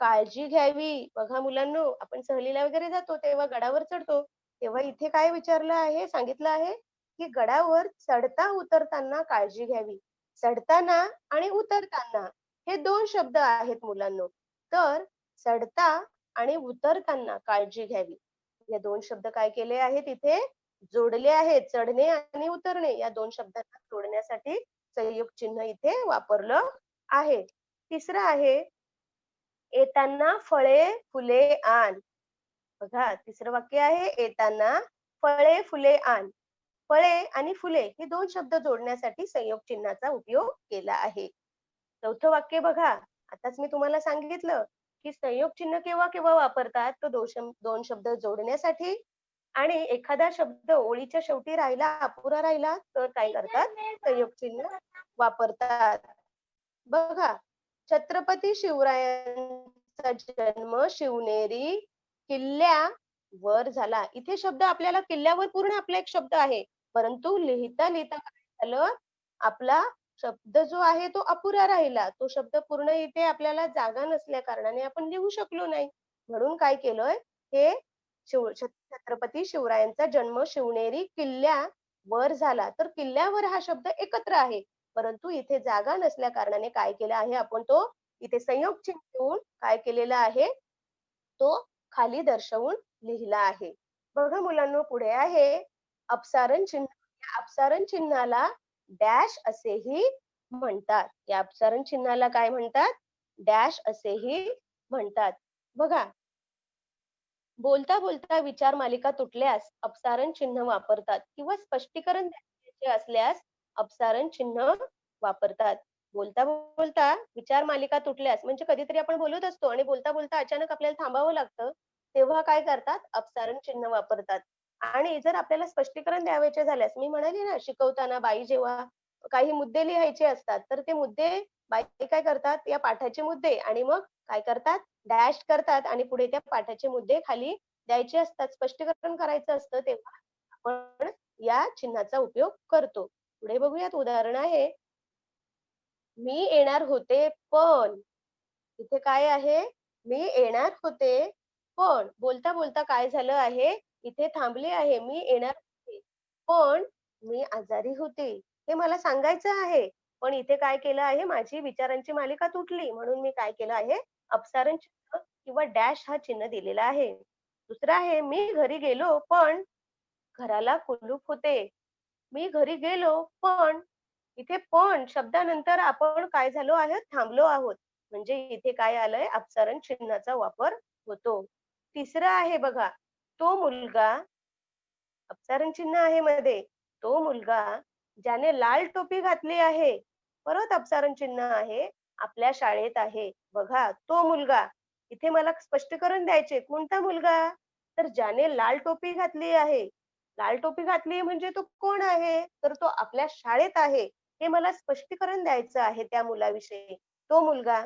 काळजी घ्यावी. बघा मुलांनो, आपण सहलीला वगैरे जातो तेव्हा गडावर चढतो. तेव्हा इथे काय विचारलं आहे, सांगितलं आहे, की गडावर चढता उतरताना काळजी घ्यावी. चढताना आणि उतरताना हे दोन शब्द आहेत मुलांनो. तर चढता आणि उतरताना काळजी घ्यावी. हे दोन शब्द काय केले आहेत इथे? जोडले आहेत. चढणे आणि उतरणे या दोन शब्दांना जोडण्यासाठी संयोग चिन्ह इथे वापरलं आहे. तिसरं आहे, येताना फळे फुले आण. बघा, तिसरं वाक्य आहे, येताना फळे फुले आण. फळे आणि फुले हे दोन शब्द जोडण्यासाठी संयोग चिन्हाचा उपयोग केला आहे. चौथं वाक्य बघा, आताच मी तुम्हाला सांगितलं की संयोग चिन्ह केव्हा केव्हा वापरतात? तो दोन शब्द जोडण्यासाठी आणि एखादा शब्द ओळीच्या शेवटी राहिला, अपुरा राहिला तर काय करतात? संयोग चिन्ह वापरतात. बघा, छत्रपती शिवरायांचा जन्म शिवनेरी किल्ल्यावर झाला. इथे शब्द आपल्याला किल्ल्यावर पूर्ण आपला एक शब्द आहे. परंतु लिहिता लिहिता काय झालं? आपला शब्द जो आहे तो अपुरा राहिला. तो शब्द पूर्ण इथे आपल्याला जागा नसल्या कारणाने आपण लिहू शकलो नाही. म्हणून काय केलंय? हे छत्रपती शिवरायांचा जन्म शिवनेरी किल्ल्यावर झाला. तर किल्ल्यावर हा शब्द एकत्र आहे. परंतु इथे जागा नसल्या कारणाने काय केलं आहे? आपण तो इथे संयोग चिन्ह देऊन काय केलेलं आहे? तो खाली दर्शवून लिहिला आहे. बघा मुलांनो, पुढे आहे अपसारण चिन्ह. या अपसारण चिन्हाला डॅश असेही म्हणतात. या अपसारण चिन्हाला काय म्हणतात? डॅश असेही म्हणतात. बघा, बोलता बोलता विचार मालिका तुटल्यास अपसारण चिन्ह वापरतात किंवा स्पष्टीकरण द्यायचे असल्यास अपसारण चिन्ह वापरतात. बोलता बोलता विचार मालिका तुटल्यास म्हणजे कधीतरी आपण बोलत असतो आणि बोलता बोलता अचानक आपल्याला थांबावं लागतं, तेव्हा काय करतात? अपसारण चिन्ह वापरतात. आणि जर आपल्याला स्पष्टीकरण द्यावयाचे झाल्यास, मी म्हणाली ना, शिकवताना बाई जेव्हा काही मुद्दे लिहायचे असतात, तर ते मुद्दे बाई काय करतात? या पाठाचे मुद्दे आणि मग काय करतात? डॅश करतात आणि पुढे त्या पाठाचे मुद्दे खाली द्यायचे असतात. स्पष्टीकरण करायचं असतं तेव्हा आपण या चिन्हाचा उपयोग करतो. पुढे बघूयात उदाहरण आहे, मी येणार होते पण. इथे काय आहे? मी येणार होते पण. बोलता बोलता काय झालं आहे? इथे थांबले आहे. मी येणार होते पण मी आजारी होते. हे मला सांगायचं आहे. पण इथे काय केलं आहे? माझी विचारांची मालिका तुटली म्हणून मी काय केलं आहे? अपसारण चिन्ह किंवा डॅश हा चिन्ह दिलेला आहे. दुसरं आहे, मी घरी गेलो पण घराला कुलूप होते. मी घरी गेलो पण. इथे पण शब्दानंतर आपण काय झालो आहोत? थांबलो आहोत. म्हणजे इथे काय आलंय? अपसारण चिन्हाचा वापर होतो. तिसरं आहे बघा, तो मुलगा, अपसारण चिन्ह आहे मध्ये. तो मुलगा ज्याने लाल टोपी घातली आहे. परत अपसारण चिन्ह आहे. आपल्या शाळेत आहे. बघा, तो मुलगा. इथे मला स्पष्टीकरण द्यायचे. कोणता मुलगा? तर ज्याने लाल टोपी घातली आहे. लाल टोपी घातली म्हणजे तो कोण आहे? तर तो आपल्या शाळेत आहे. हे मला स्पष्टीकरण द्यायचं आहे त्या मुलाविषयी. तो मुलगा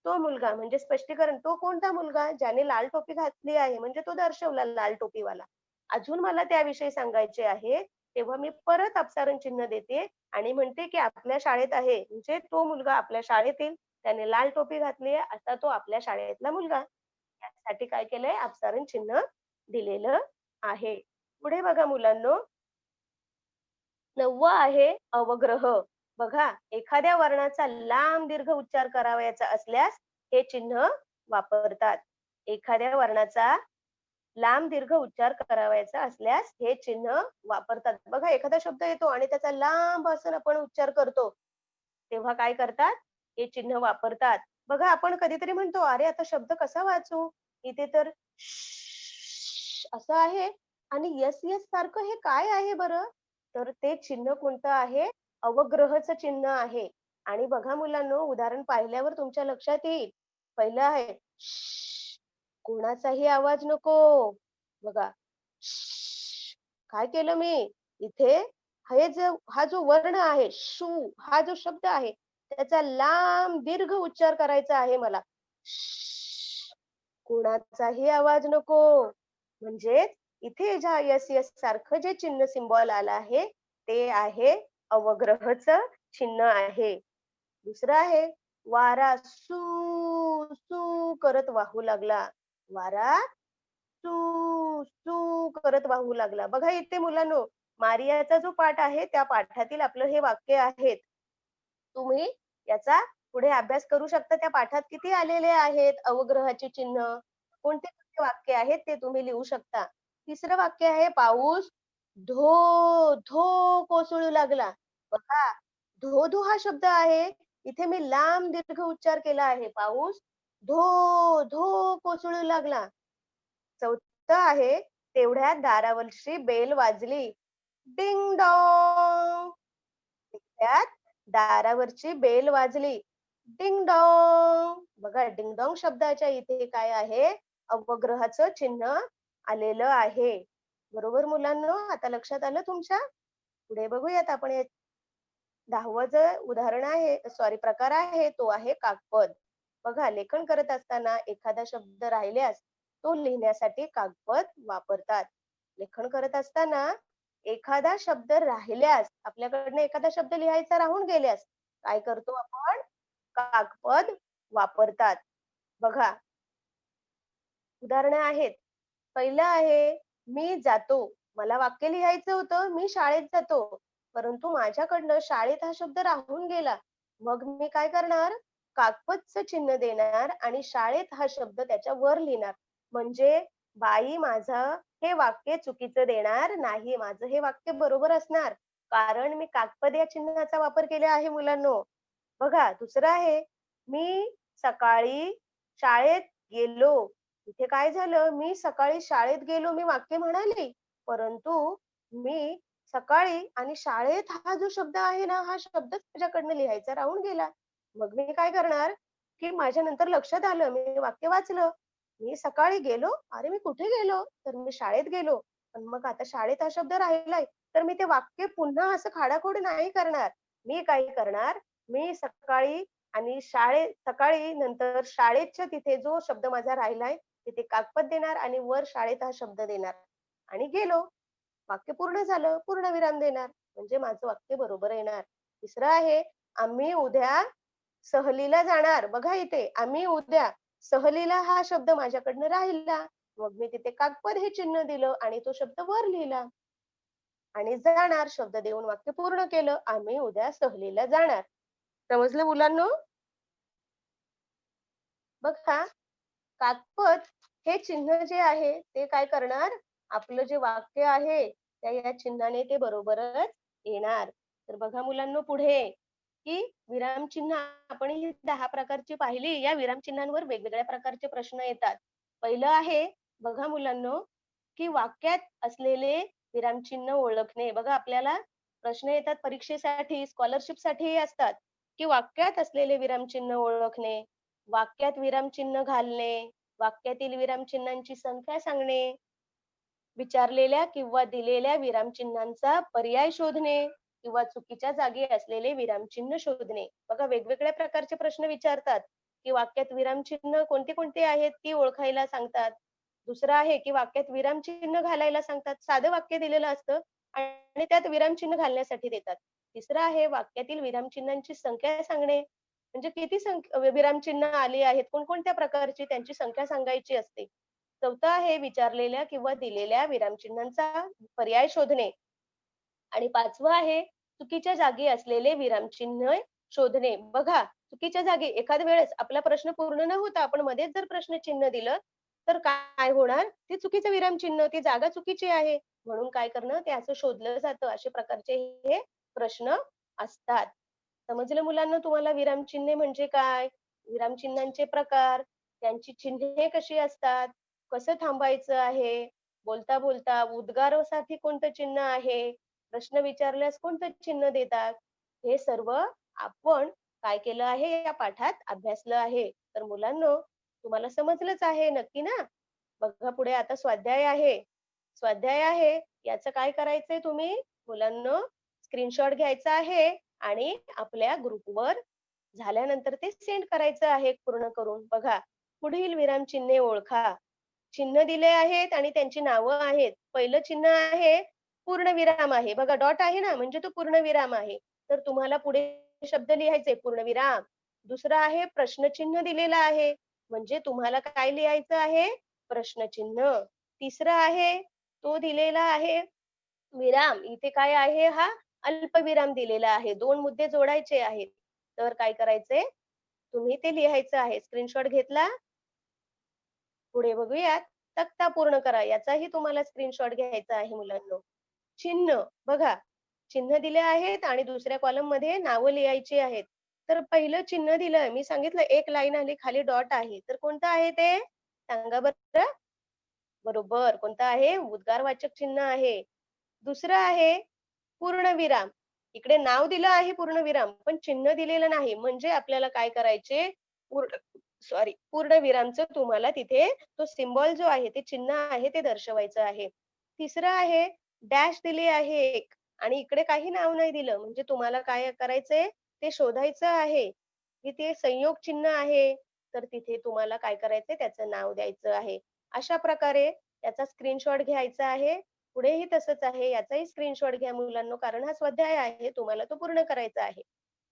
तो मुलगा म्हणजे स्पष्टीकरण, तो कोणता मुलगा ज्याने लाल टोपी घातली आहे म्हणजे तो दर्शवला लाल टोपीवाला. अजून मला त्याविषयी सांगायचे आहे, तेव्हा मी परत अपसारण चिन्ह देते आणि म्हणते की आपल्या शाळेत आहे. म्हणजे तो मुलगा आपल्या शाळेत येईल, त्याने लाल टोपी घातली आहे, असा तो आपल्या शाळेतला मुलगा. त्यासाठी काय केलंय अपसारण चिन्ह दिलेलं आहे. पुढे बघा मुलांनो, 9व आहे अवग्रह. बघा, एखाद्या वर्णाचा लांब दीर्घ उच्चार करावयाचा असल्यास हे चिन्ह वापरतात. एखाद्या वर्णाचा लांब दीर्घ उच्चार करावयाचा असल्यास हे चिन्ह वापरतात. बघा, एखादा शब्द येतो आणि त्याचा लांब असं आपण उच्चार करतो, तेव्हा काय करतात? हे चिन्ह वापरतात. बघा, आपण कधीतरी म्हणतो, "अरे, आता शब्द कसा वाचू? इथे तर असं आहे आणि येस, येस सारखं हे काय आहे बरं?" तर ते चिन्ह कोणतं आहे? अवग्रहचं चिन्ह आहे. आणि बघा मुलांनो, उदाहरण पाहिल्यावर तुमच्या लक्षात येईल. पहिलं आहे कोणाचाही आवाज नको. बघा, काय केलं मी? इथे हा जो वर्ण आहे, हा जो शब्द आहे, त्याचा लांब दीर्घ उच्चार करायचा आहे मला. कोणाचाही आवाज नको. म्हणजेच इथे ज्या यस यस सारखं जे चिन्ह सिम्बॉल आलं आहे, ते आहे अवग्रहचं चिन्ह आहे. दुसरं आहे वारा सू सू करत वाहू लागला. वारा सू सू करत वाहू लागला. बघा इथे मुलांनो, मारियाचा जो पाठ आहे, त्या पाठातील आपलं हे वाक्य आहे. तुम्ही याचा पुढे अभ्यास करू शकता. त्या पाठात किती आलेले आहेत अवग्रहाचे चिन्ह. कोणते कोणते वाक्य आहेत ते तुम्ही लिहू शकता. तिसरं वाक्य आहे पाऊस धो धो कोसळू लागला. बघा, धो धो हा शब्द आहे. इथे मी लांब दीर्घ उच्चार केला आहे. पाऊस धो धो कोसळू लागला. चौथं आहे तेवढ्यात दारावरची बेल वाजली. Ding dong. त्यात दारावरची बेल वाजली. Ding dong. बघा, डिंग डॉंग शब्दाच्या इथे काय आहे? अवग्रहाचं चिन्ह आलेलं आहे. बरोबर मुलांनो? आता लक्षात आलं तुमच्या? पुढे बघूयात आपण. 10वं जे उदाहरण आहे, प्रकार आहे, तो आहे कागपद. बघा, लेखन करत असताना एखादा शब्द राहिल्यास तो लिहिण्यासाठी कागपद वापरतात. लेखन करत असताना एखादा शब्द राहिल्यास, आपल्याकडनं एखादा शब्द लिहायचा राहून गेल्यास काय करतो आपण? कागपद वापरतात. बघा, उदाहरणं आहेत. पहिलं आहे, मी जातो. मला वाक्य लिहायचं होतं, मी शाळेत जातो. परंतु माझ्याकडनं शाळेत हा शब्द राहून गेला. मग मी काय करणार? कागपदचं चिन्ह देणार आणि शाळेत हा शब्द त्याच्या वर लिहिणार. म्हणजे बाई माझं हे वाक्य चुकीचं देणार नाही. माझं हे वाक्य बरोबर असणार. कारण मी कागपद या चिन्हाचा वापर केला आहे मुलांनो. बघा, दुसरं आहे, मी सकाळी शाळेत गेलो. इथे काय झालं? मी सकाळी शाळेत गेलो, मी वाक्य म्हणाली. परंतु मी सकाळी आणि शाळेत हा जो शब्द आहे ना, हा शब्दच माझ्याकडनं लिहायचा राहून गेला. मग मी काय करणार, की माझ्या नंतर लक्षात आलं, मी वाक्य वाचलं. मी सकाळी गेलो. अरे, मी कुठे गेलो? तर मी शाळेत गेलो. पण मग आता शाळेत हा शब्द राहिलाय. तर मी ते वाक्य पुन्हा असं खाडाखोड नाही करणार. मी काय करणार, मी सकाळी आणि सकाळी नंतर शाळेच्या तिथे जो शब्द माझा राहिलाय, तिथे कागपद देणार आणि वर शाळेत हा शब्द देणार आणि गेलो. वाक्य पूर्ण झालं, पूर्णविराम देणार. म्हणजे माझं वाक्य बरोबर येणार. तिसरं आहे, आम्ही उद्या सहलीला जाणार. बघा इथे, आम्ही उद्या सहलीला हा शब्द माझ्याकडनं राहिला. मग मी तिथे कागपद हे चिन्ह दिलं आणि तो शब्द वर लिहिला. आणि जाणार शब्द देऊन वाक्य पूर्ण केलं. आम्ही उद्या सहलीला जाणार. समजलं मुलांनो? बघा, कागपद हे चिन्ह जे आहे ते काय करणार? आपलं जे वाक्य आहे त्या या चिन्हाने ते बरोबरच येणार. तर बघा मुलांनो पुढे, की विरामचिन्ह आपण ही 10 प्रकारची पाहिली. या विरामचिन्हांवर वेगवेगळ्या प्रकारचे प्रश्न येतात. पहिलं आहे, बघा मुलांनो, की वाक्यात असलेले विरामचिन्ह ओळखणे. बघा, आपल्याला प्रश्न येतात परीक्षेसाठी, स्कॉलरशिपसाठीही असतात, की वाक्यात असलेले विरामचिन्ह ओळखणे, वाक्यात विरामचिन्ह घालणे, वाक्यातील विरामचिन्हांची संख्या सांगणे, विचारलेल्या किंवा दिलेल्या विरामचिन्हांचा पर्याय शोधणे किंवा चुकीच्या जागी असलेले विरामचिन्ह शोधणे. बघा, वेगवेगळ्या प्रकारचे प्रश्न विचारतात, की वाक्यात विरामचिन्ह कोणते कोणते आहेत ती ओळखायला सांगतात. दुसरं आहे की वाक्यात विरामचिन्ह घालायला सांगतात. साधं वाक्य दिलेलं असतं आणि त्यात विरामचिन्ह घालण्यासाठी देतात. तिसरं आहे वाक्यातील विरामचिन्हांची संख्या सांगणे. म्हणजे किती विरामचिन्ह आली आहेत, कोणकोणत्या प्रकारची त्यांची संख्या सांगायची असते. चौथं आहे विचारलेल्या किंवा दिलेल्या विरामचिन्हांचा पर्याय शोधणे. आणि 5वं आहे चुकीच्या जागी असलेले विरामचिन्ह शोधणे. बघा, चुकीच्या जागी एखाद्या वेळेस आपला प्रश्न पूर्ण न होता आपण मध्येच जर प्रश्नचिन्ह दिलं, तर काय होणार? ते चुकीचं विरामचिन्ह, ती जागा चुकीची आहे. म्हणून काय करणं, ते असं शोधलं जातं. अशा प्रकारचे हे प्रश्न असतात. समजलं मुलांनो तुम्हाला विरामचिन्हे म्हणजे काय? विरामचिन्हांचे प्रकार, त्यांची चिन्हे कशी असतात, कसं थांबायचं आहे, बोलता-बोलता उद्गारासाठी कोणतं चिन्ह आहे, प्रश्न विचारल्यास कोणतं चिन्ह देतात, हे सर्व आपण काय केलं आहे या पाठात अभ्यासलं आहे. तर मुलांनो, तुम्हाला समजलंच आहे नक्की ना? बघा पुढे आता स्वाध्याय आहे. स्वाध्याय आहे, याचं काय करायचंय तुम्ही मुलांनो? स्क्रीनशॉट घ्यायचा आहे आणि आपल्या ग्रुपवर झाल्यानंतर ते सेंड करायचं आहे पूर्ण करून. बघा, पुढील विरामचिन्हे ओळखा. चिन्ह दिले आहेत आणि त्यांची नावं आहेत. पहिलं चिन्ह आहे पूर्णविराम आहे. बघा डॉट आहे ना, म्हणजे तो पूर्णविराम आहे. तर तुम्हाला पुढे शब्द लिहायचे पूर्णविराम. दुसरं आहे प्रश्नचिन्ह दिलेलं आहे. म्हणजे तुम्हाला काय लिहायचं आहे? प्रश्नचिन्ह. तिसरं आहे, तो दिलेला आहे विराम. इथे काय आहे हा? अल्पविराम दिलेला आहे. 2 मुद्दे जोडायचे आहेत. तर काय करायचंय? तुम्ही ते लिहायचं आहे. स्क्रीनशॉट घेतला? पुढे बघूयात. तक्ता पूर्ण करा. याचाही तुम्हाला स्क्रीनशॉट घ्यायचा आहे मुलांनो. चिन्ह बघा, चिन्ह दिले आहेत आणि दुसऱ्या कॉलममध्ये नावं लिहायची आहेत. तर पहिलं चिन्ह दिलंय. मी सांगितलं एक लाईन आली, खाली डॉट आहे. तर कोणतं आहे ते? सांगा बरं? बरोबर. कोणतं आहे? उद्गारवाचक चिन्ह आहे. दुसरं आहे पूर्णविराम. इकडे नाव दिलं आहे पूर्णविराम, पण चिन्ह दिलेलं नाही. म्हणजे आपल्याला काय करायचे? पूर्ण पूर्णविरामचं तुम्हाला तिथे तो सिम्बॉल जो आहे, ते चिन्ह आहे ते दर्शवायचं आहे. तिसरं आहे डॅश दिली आहे एक आणि इकडे काही नाव नाही दिलं. म्हणजे तुम्हाला काय करायचंय? ते शोधायचं आहे. तिथे संयोग चिन्ह आहे, तर तिथे तुम्हाला काय करायचंय? त्याचं नाव द्यायचं आहे. अशा प्रकारे त्याचा स्क्रीनशॉट घ्यायचा आहे. पुढेही तसंच आहे. याचाही स्क्रीनशॉट घ्या मुलांनो, कारण हा स्वाध्याय आहे. तुम्हाला तो पूर्ण करायचा आहे.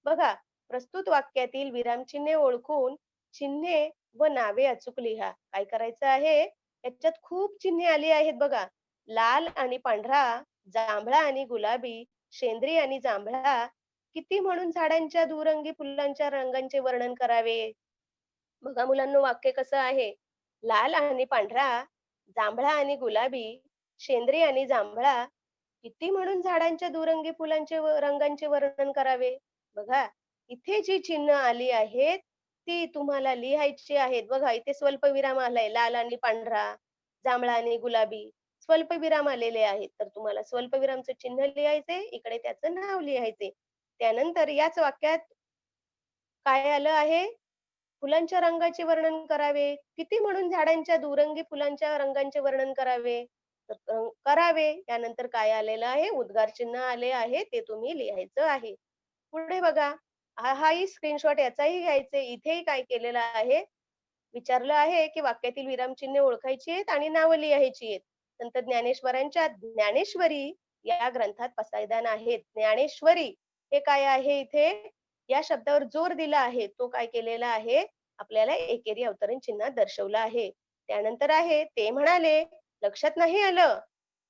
बघा, प्रस्तुत वाक्यातील विरामचिन्हे ओळखून चिन्हे व नावे अचूक लिहा. काय करायचं आहे? याच्यात खूप चिन्हे आली आहेत बघा. लाल आणि पांढरा, जांभळा आणि गुलाबी, शेंद्री आणि जांभळा, किती म्हणून झाडांच्या दुरंगी फुलांच्या रंगांचे वर्णन करावे? बघा मुलांनो वाक्य कसं आहे? लाल आणि पांढरा, जांभळा आणि गुलाबी, शेंद्री आणि जांभळा, किती म्हणून झाडांच्या दुरंगी फुलांचे रंगांचे वर्णन करावे? बघा, इथे जी चिन्ह आली आहेत, ती तुम्हाला लिहायची आहेत. बघा इथे स्वल्पविराम आलाय लाल आणि पांढरा, जांभळा आणि गुलाबी. स्वल्पविराम आलेले आहेत. तर तुम्हाला स्वल्पविरामचं चिन्ह लिहायचे, इकडे त्याचं नाव लिहायचे. त्यानंतर याच वाक्यात काय आलं आहे? फुलांच्या रंगाचे वर्णन करावे. किती म्हणून झाडांच्या दुरंगी फुलांच्या रंगांचे वर्णन करावे? तर करावे. त्यानंतर काय आलेलं आहे? उद्गार चिन्ह आले आहे. ते तुम्ही लिहायचं आहे. पुढे बघा. हाही स्क्रीनशॉट याचाही घ्यायचे. इथेही काय केलेलं आहे? विचारलं आहे, की वाक्यातील विरामचिन्हे ओळखायची आहेत आणि नावं लिहायची आहेत. संत ज्ञानेश्वरांच्या ज्ञानेश्वरी या ग्रंथात पसायदान आहेत. ज्ञानेश्वरी हे काय आहे इथे? या शब्दावर जोर दिला आहे. तो काय केलेला आहे? आपल्याला एकेरी अवतरण चिन्हात दर्शवलं आहे. त्यानंतर आहे ते म्हणाले, लक्षात नाही आलं.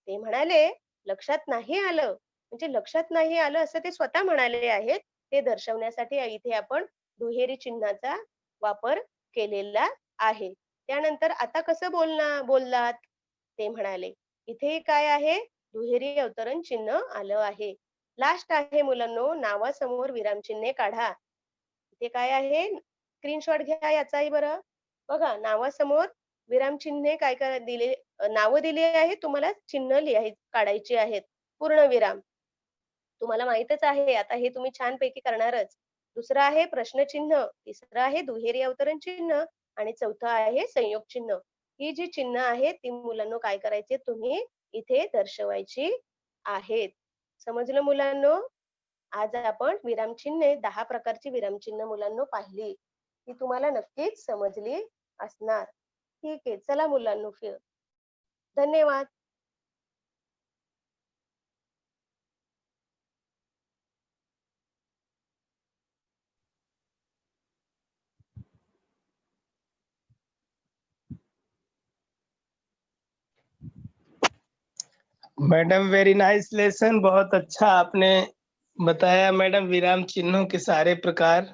ते म्हणाले, लक्षात नाही आलं. म्हणजे लक्षात नाही आलं असं ते स्वतः म्हणाले आहेत. ते दर्शवण्यासाठी इथे आपण दुहेरी चिन्हाचा वापर केलेला आहे. त्यानंतर आता कसं बोललात? ते म्हणाले. इथे काय आहे? दुहेरी अवतरण चिन्ह आलं आहे. लास्ट आहे मुलांनो, नावासमोर विरामचिन्हे काढा. इथे काय आहे? स्क्रीनशॉट घ्या याचाही बरं. बघा नावासमोर विरामचिन्हे काय काय दिले नावं दिली आहेत. तुम्हाला चिन्ह काढायची आहेत. पूर्णविराम. तुम्हाला माहीतच आहे. आता हे तुम्ही छानपैकी करणारच. दुसरं आहे प्रश्नचिन्ह, तिसरं आहे दुहेरी अवतरण चिन्ह आणि चौथं आहे संयोग चिन्ह. ही जी चिन्ह आहेत ती मुलांनो काय करायची तुम्ही इथे दर्शवायची आहेत. समजलं मुलांनो? आज आपण विरामचिन्हे 10 प्रकारची विरामचिन्ह मुलांनो पाहिली. ही तुम्हाला नक्कीच समजली असणार. ठीक आहे, चला मुलांनो, धन्यवाद. मैडम वेरी नाइस लेसन, बहुत अच्छा आपने बताया मैडम, विराम चिन्हों के सारे प्रकार।